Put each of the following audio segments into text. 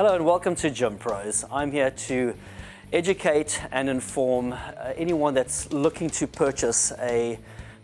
Hello and welcome to Gym Pros. I'm here to educate and inform anyone that's looking to purchase a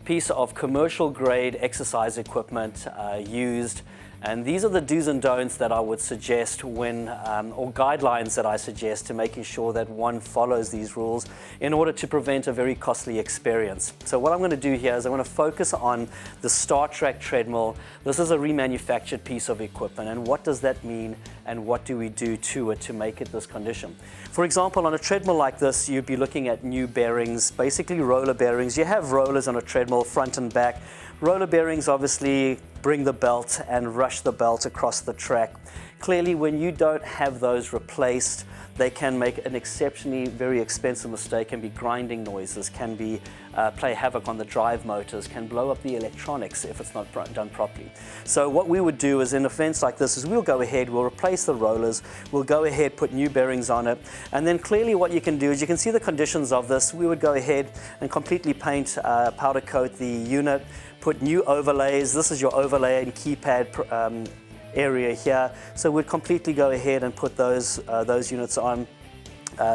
piece of commercial grade exercise equipment used. And these are the do's and don'ts that I would suggest when, or guidelines that I suggest to making sure that one follows these rules in order to prevent a very costly experience. So what I'm going to do here is I'm going to focus on the Star Trek treadmill. This is a remanufactured piece of equipment, and what does that mean and what do we do to it to make it this condition? For example, on a treadmill like this, you'd be looking at new bearings, basically roller bearings. You have rollers on a treadmill, front and back. Roller bearings obviously bring the belt and rush the belt across the track. Clearly, when you don't have those replaced, they can make an exceptionally very expensive mistake, can be grinding noises, can be play havoc on the drive motors, can blow up the electronics if it's not done properly. So what we would do is in events like this is we'll go ahead, we'll replace the rollers, we'll go ahead, put new bearings on it, and then clearly what you can do is you can see the conditions of this. We would go ahead and completely paint, powder coat the unit, put new overlays. This is your overlay and keypad area here. So we'd completely go ahead and put those units on.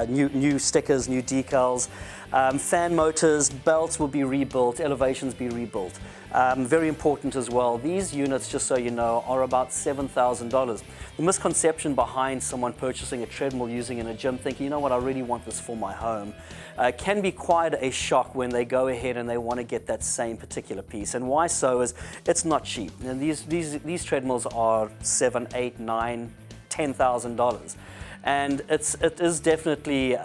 New stickers, new decals, fan motors, belts will be rebuilt, elevations be rebuilt. Very important as well, these units, just so you know, are about $7,000. The misconception behind someone purchasing a treadmill using in a gym thinking, you know what, I really want this for my home, can be quite a shock when they go ahead and they want to get that same particular piece. And why so is it's not cheap. And these treadmills are $7,000, $8,000, $9,000, $10,000. And it is definitely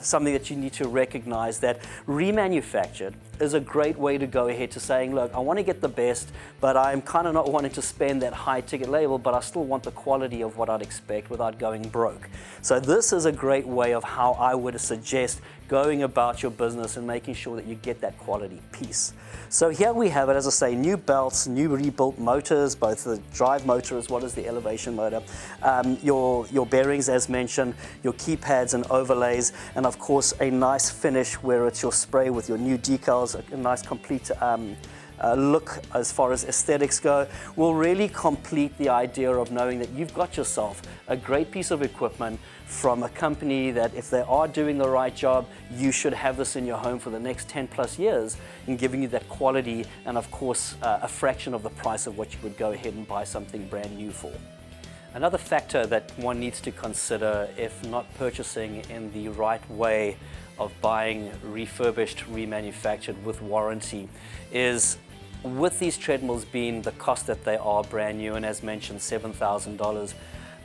something that you need to recognize that remanufactured is a great way to go ahead to saying, look, I want to get the best, but I'm kind of not wanting to spend that high ticket label, but I still want the quality of what I'd expect without going broke. So this is a great way of how I would suggest going about your business and making sure that you get that quality piece. So here we have it, as I say, new belts, new rebuilt motors, both the drive motor as well as the elevation motor, your bearings as mentioned, your keypads and overlays, and of course a nice finish where it's your spray with your new decals, a nice complete look as far as aesthetics go, will really complete the idea of knowing that you've got yourself a great piece of equipment from a company that if they are doing the right job, you should have this in your home for the next 10 plus years in giving you that quality and of course a fraction of the price of what you would go ahead and buy something brand new for. Another factor that one needs to consider if not purchasing in the right way of buying refurbished, remanufactured with warranty is with these treadmills being the cost that they are brand new and as mentioned $7,000,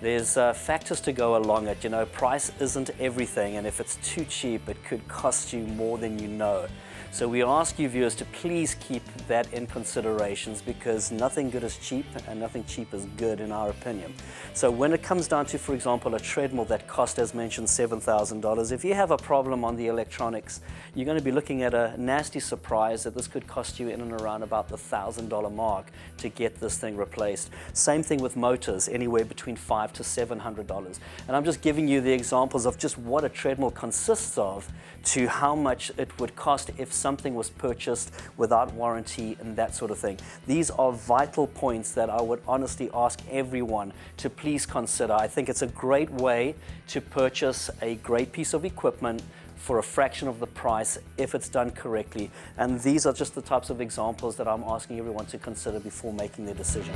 there's factors to go along it. You know, price isn't everything, and if it's too cheap, it could cost you more than you know. So we ask you viewers to please keep that in considerations because nothing good is cheap and nothing cheap is good in our opinion. So when it comes down to, for example, a treadmill that cost, as mentioned, $7,000, if you have a problem on the electronics, you're going to be looking at a nasty surprise that this could cost you in and around about the $1,000 mark to get this thing replaced. Same thing with motors, anywhere between $500 to $700. And I'm just giving you the examples of just what a treadmill consists of to how much it would cost if something was purchased without warranty and that sort of thing. These are vital points that I would honestly ask everyone to please consider. I think it's a great way to purchase a great piece of equipment for a fraction of the price if it's done correctly. And these are just the types of examples that I'm asking everyone to consider before making their decision.